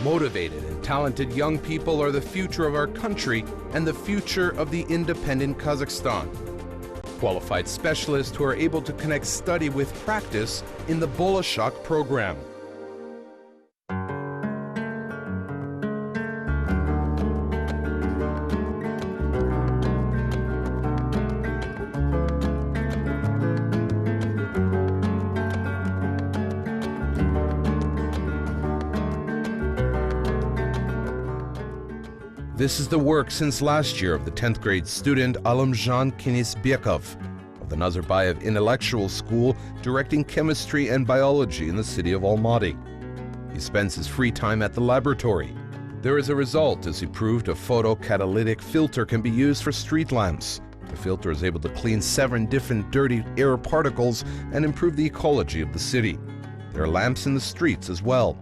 Motivated and talented young people are the future of our country and the future of the independent Kazakhstan. Qualified specialists who are able to connect study with practice in the Bolashak program. This is the work since last year of the 10th grade student Alamjan Kinisbekov of the Nazarbayev Intellectual School, directing chemistry and biology in the city of Almaty. He spends his free time at the laboratory. There is a result, as he proved a photocatalytic filter can be used for street lamps. The filter is able to clean 7 different dirty air particles and improve the ecology of the city. There are lamps in the streets as well.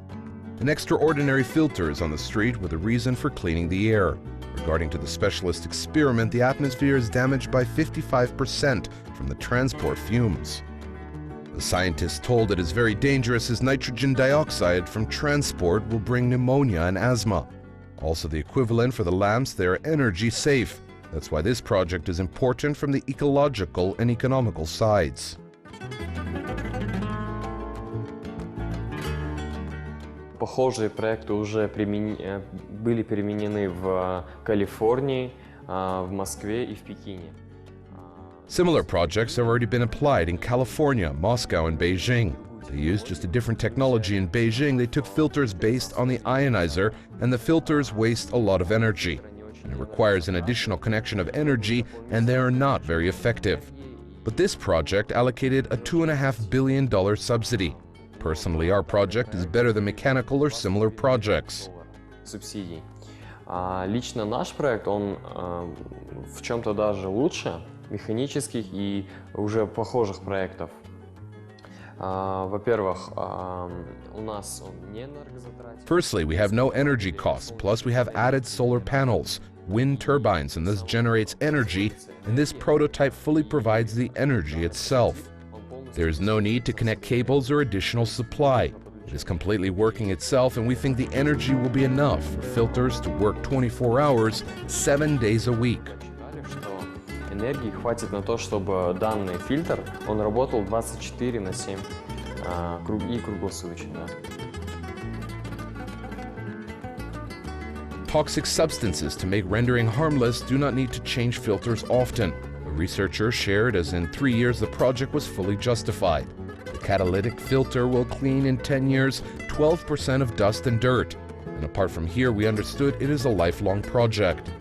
An extraordinary filter is on the street with a reason for cleaning the air. According to the specialist experiment, the atmosphere is damaged by 55% from the transport fumes. The scientists told it is very dangerous as nitrogen dioxide from transport will bring pneumonia and asthma. Also, the equivalent for the lamps, they are energy safe. That's why this project is important from the ecological and economical sides. Похожие проекты уже были применены в Калифорнии, в Москве и в Пекине. Similar projects have already been applied in California, Moscow, and Beijing. They used just a different technology. In Beijing, they took filters based on the ionizer, and the filters waste a lot of energy. And it requires an additional connection of energy, and they are not very effective. But this project allocated a $2.5 billion subsidy. Personally, our project is better than mechanical or similar projects. Субсидий. Лично наш проект, он в чем-то даже лучше механических и уже похожих проектов. Во-первых, у нас он не энергозатратен. Firstly, we have no energy costs, plus we have added solar panels, wind turbines, and this generates energy, and this prototype fully provides the energy itself. There is no need to connect cables or additional supply. It is completely working itself, and we think the energy will be enough for filters to work 24 hours, 7 days a week. Энергии хватит на то, чтобы данный фильтр, он работал 24/7 и круглосуточно. Toxic substances to make rendering harmless do not need to change filters often. Researchers shared as in 3 years the project was fully justified. The catalytic filter will clean in 10 years 12% of dust and dirt. And apart from here, we understood it is a lifelong project.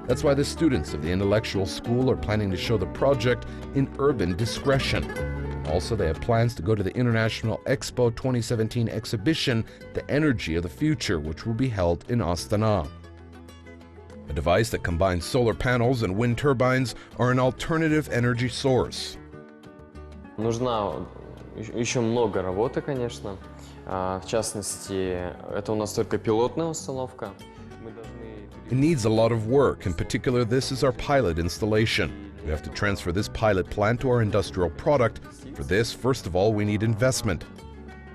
That's why the students of the intellectual school are planning to show the project in urban discretion. Also, they have plans to go to the International Expo 2017 exhibition, The Energy of the Future, which will be held in Astana. A device that combines solar panels and wind turbines are an alternative energy source. Нужна еще много работы, конечно. В частности, это у нас только пилотная установка. It needs a lot of work. In particular, this is our pilot installation. We have to transfer this pilot plant to our industrial product. For this, first of all, we need investment.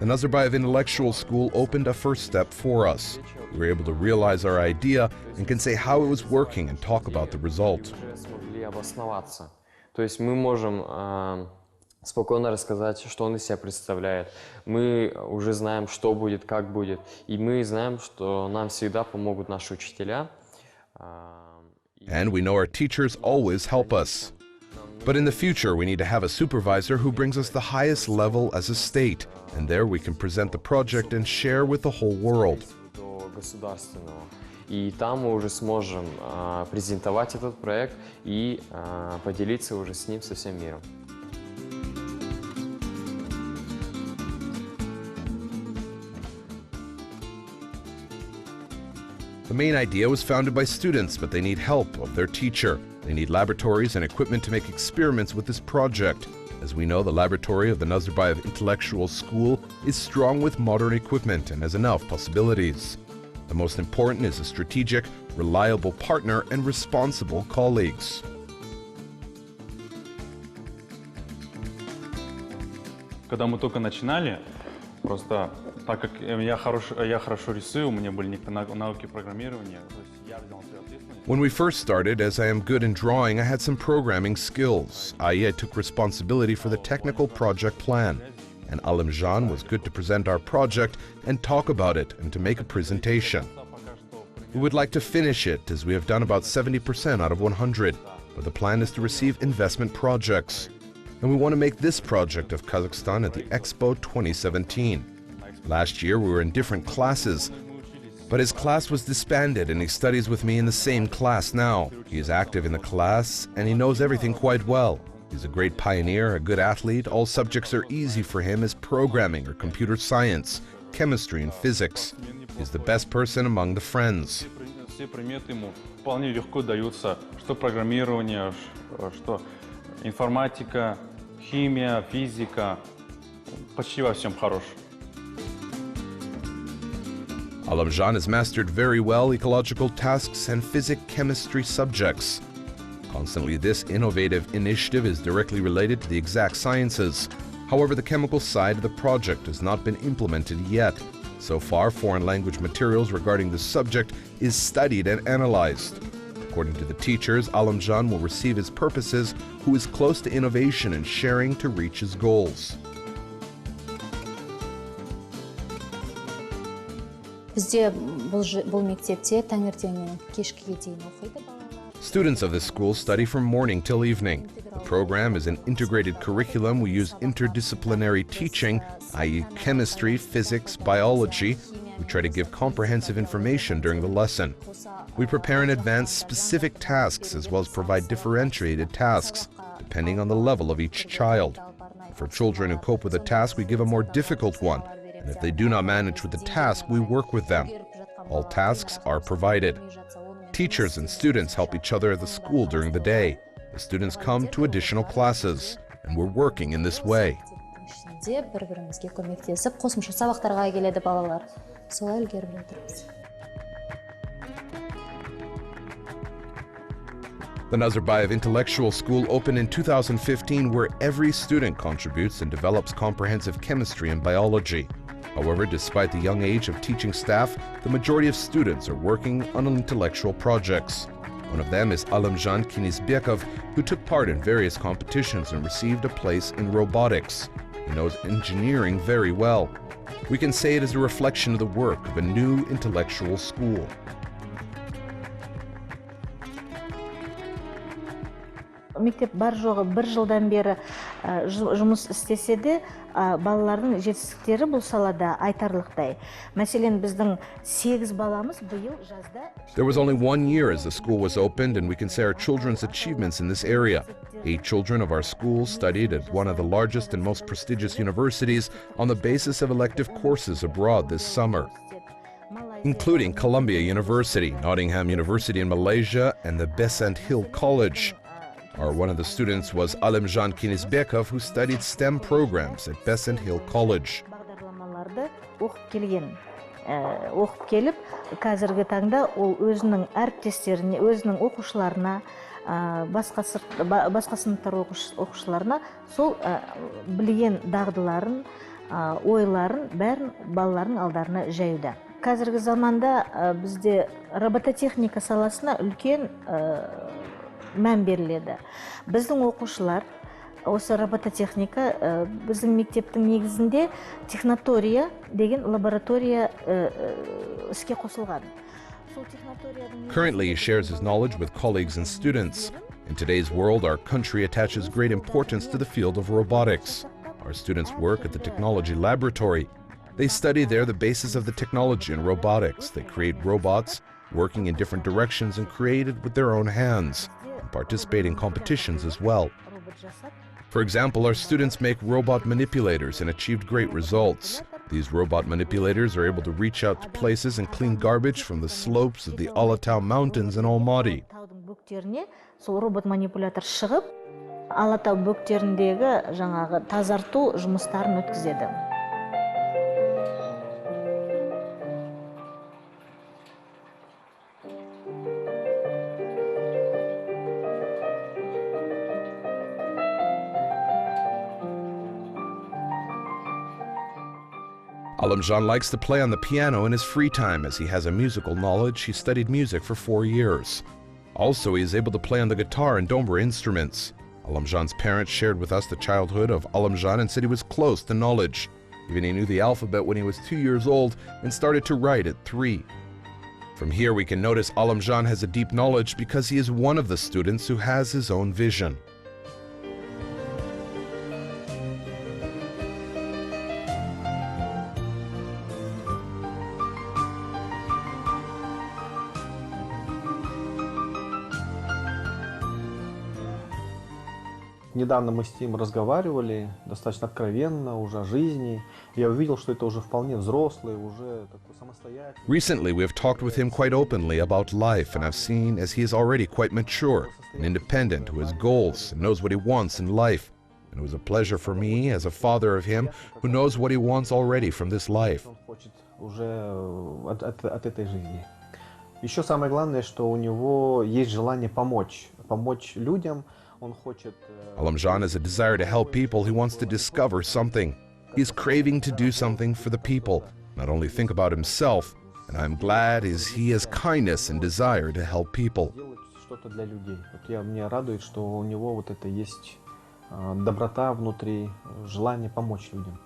The Nazarbayev Intellectual School opened a first step for us. We were able to realize our idea and can say how it was working and talk about the result. То есть мы можем спокойно рассказать, что он из себя представляет. Мы уже знаем, что будет, как будет. И мы знаем, что нам всегда помогут наши учителя. And we know our teachers always help us. But in the future, we need to have a supervisor who brings us the highest level as a state. And there we can present the project and share with the whole world. И там мы уже сможем презентовать этот проект и поделиться уже с ним со всем миром. The main idea was founded by students, but they need help of their teacher. They need laboratories and equipment to make experiments with this project. As we know, the laboratory of the Nazarbayev Intellectual School is strong with modern equipment and has enough possibilities. The most important is a strategic, reliable partner and responsible colleagues. Когда мы только начинали, просто Так как я хорошо рисую, у меня были некоторые навыки программирования, то есть я взял на себя ответственность. When we first started, as I am good in drawing, I had some programming skills, i.e. I took responsibility for the technical project plan. And Alimjan was good to present our project and talk about it and to make a presentation. We would like to finish it, as we have done about 70% out of 100, but the plan is to receive investment projects. And we want to make this project of Kazakhstan at the Expo 2017. Last year we were in different classes, but his class was disbanded and he studies with me in the same class now. He is active in the class and he knows everything quite well. He's a great pioneer, a good athlete. All subjects are easy for him as programming or computer science, chemistry and physics. He's the best person among the friends. Все предметы ему вполне легко даются, что программирование, что информатика, химия, физика, почти во всем хорош. Alimjan has mastered very well ecological tasks and physics-chemistry subjects. Constantly, this innovative initiative is directly related to the exact sciences. However, the chemical side of the project has not been implemented yet. So far, foreign language materials regarding the subject is studied and analyzed. According to the teachers, Alimjan will receive his purposes, who is close to innovation and sharing to reach his goals. Бізде бұл мектепте таңертеңнен кешкіге дейін оқиды балалар. Students of this school study from morning till evening. The program is an integrated curriculum. We use interdisciplinary teaching, i.e. chemistry, physics, biology. We try to give comprehensive information during the lesson. We prepare in advance specific tasks as well as provide differentiated tasks, depending on the level of each child. For children who cope with a task, we give a more difficult one. And if they do not manage with the task, we work with them. All tasks are provided. Teachers and students help each other at the school during the day. The students come to additional classes, and we're working in this way. бір-бірімізге көмектесіп, қосымша сабақтарға келеді балалар. Солай үлгеріп жатырмыз. The Nazarbayev Intellectual School opened in 2015, where every student contributes and develops comprehensive chemistry and biology. However, despite the young age of teaching staff, the majority of students are working on intellectual projects. One of them is Alimjan Kinisbekov, who took part in various competitions and received a place in robotics. He knows engineering very well. We can say it is a reflection of the work of a new intellectual school. Мектеп бар жоғы бір жылдан бері жұмыс істесе де, балалардың жетістіктері бұл салада айтарлықтай. Мәселен, біздің 8 баламыз биыл жазда... There was only 1 year as the school was opened, and we can say our children's achievements in this area. 8 children of our school studied at one of the largest and most prestigious universities on the basis of elective courses abroad this summer, including Columbia University, Nottingham University in Malaysia, and the Besant Hill College. One of the students was Alimjan Kinisbekov, who studied STEM programs at Besant Hill College. Бағдарламаларды оқып келіп, қазіргі таңда ол өзінің әріптестеріне, өзінің оқушыларына, басқа сыныптар оқушыларына сол білген дағдыларын, ойларын бәрін балалардың алдарына жаюда. Қазіргі заманда бізде робототехника саласына үлкен мән беріледі. Біздің оқушылар осы робототехника біздің мектептің негізінде технотория деген лаборатория іске қосылған. Currently, he shares his knowledge with colleagues and students. In today's world, our country attaches great importance to the field of robotics. Our students work at the technology laboratory. They study there the basis of the technology in robotics. They create robots working in different directions and created with their own hands. Participate in competitions as well. For example, our students make robot manipulators and achieved great results. These robot manipulators are able to reach out to places and clean garbage from the slopes of the Alatau Mountains in Almaty. Сол робот манипулятор шығып, Алатау бөктеріндегі жаңағы тазарту жұмыстарын өткізеді. Alamjan likes to play on the piano in his free time. As he has a musical knowledge, he studied music for 4 years. Also, he is able to play on the guitar and dombra instruments. Alamjan's parents shared with us the childhood of Alamjan and said he was close to knowledge. Even he knew the alphabet when he was 2 years old and started to write at 3. From here we can notice Alamjan has a deep knowledge because he is one of the students who has his own vision. Недавно мы с ним разговаривали, достаточно откровенно, уже о жизни. Я увидел, что это уже вполне взрослый, уже такой самостоятельный. Recently, we have talked with him quite openly about life, and I've seen as he is already quite mature and independent, who has goals and knows what he wants in life. And it was a pleasure for me, as a father of him, who knows what he wants already from this life. Он хочет уже от этой жизни. Еще самое главное, что у него есть желание помочь людям. Alamjan has a desire to help people. He wants to discover something. He is craving to do something for the people, not only think about himself. And I'm glad he has kindness and desire to help people. Что-то для людей. Меня радует, что у него вот это есть доброта внутри, желание помочь людям.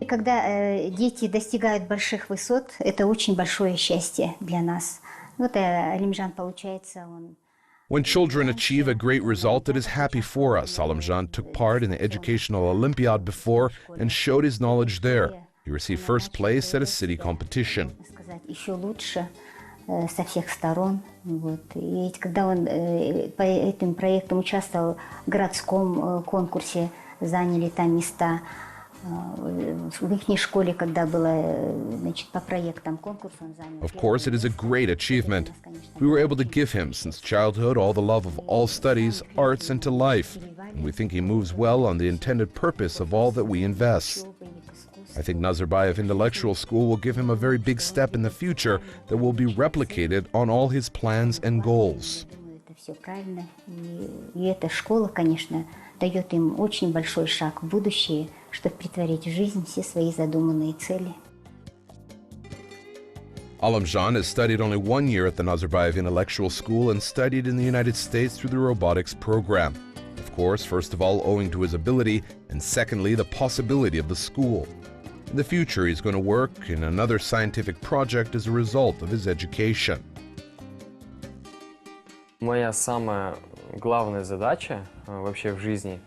Когда дети достигают больших высот, это очень большое счастье для нас. Вот Alamjan, получается, он... When children achieve a great result, it is happy for us. Alamjan took part in the Educational Olympiad before and showed his knowledge there. He received first place at a city competition. Еще лучше со всех сторон. Вот. И когда он по этим проектам участвовал в городском конкурсе, заняли там места. В их школе, когда было, значит, по проектам конкурс, он занял. Of course, it is a great achievement. We were able to give him, since childhood, all the love of all studies, arts, and to life. And we think he moves well on the intended purpose of all that we invest. I think Nazarbayev Intellectual School will give him a very big step in the future that will be replicated on all his plans and goals. Это все правильно. И эта школа, конечно, дает им очень большой шаг в будущее, чтобы претворить в жизнь все свои задуманные цели. Alamjan has studied only 1 year at the Nazarbayev Intellectual School and studied in the United States through the robotics program. Of course, first of all, owing to his ability, and secondly, the possibility of the school. In the future, he's going to work in another scientific project as a result of his education. Моя самая главная задача вообще в жизни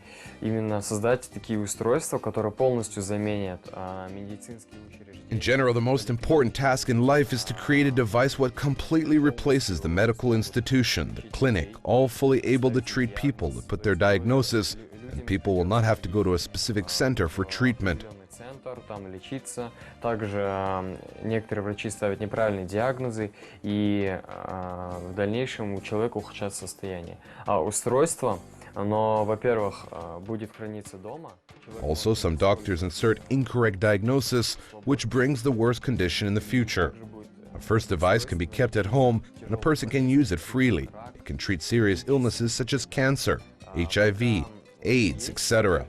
именно создать такие устройства, которые полностью заменят медицинские учреждения. In general, the most important task in life is to create a device what completely replaces the medical institution, the clinic, all fully able to treat people, to put their diagnosis, and people will not have to go to a specific center for treatment. Там лечиться. Также некоторые врачи ставят неправильные диагнозы, и в дальнейшем у человека ухудшается состояние. А устройство, оно, во-первых, будет храниться дома. Also, some doctors insert incorrect diagnosis, which brings the worst condition in the future. A first device can be kept at home, and a person can use it freely. It can treat serious illnesses such as cancer, HIV, AIDS, etc.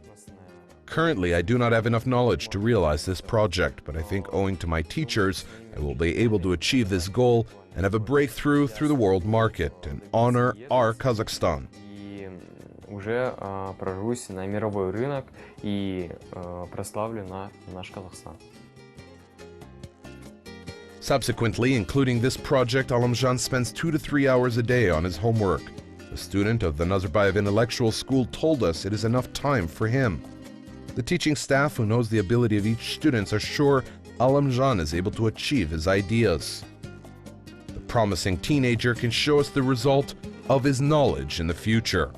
Currently, I do not have enough knowledge to realize this project, but I think owing to my teachers, I will be able to achieve this goal and have a breakthrough through the world market and honor our Kazakhstan. И уже прорвусь на мировой рынок и прославлю наш Казахстан. Subsequently, including this project, Alamjan spends 2 to 3 hours a day on his homework. A student of the Nazarbayev Intellectual School told us it is enough time for him. The teaching staff who knows the ability of each student are sure Alamjan is able to achieve his ideas. The promising teenager can show us the result of his knowledge in the future.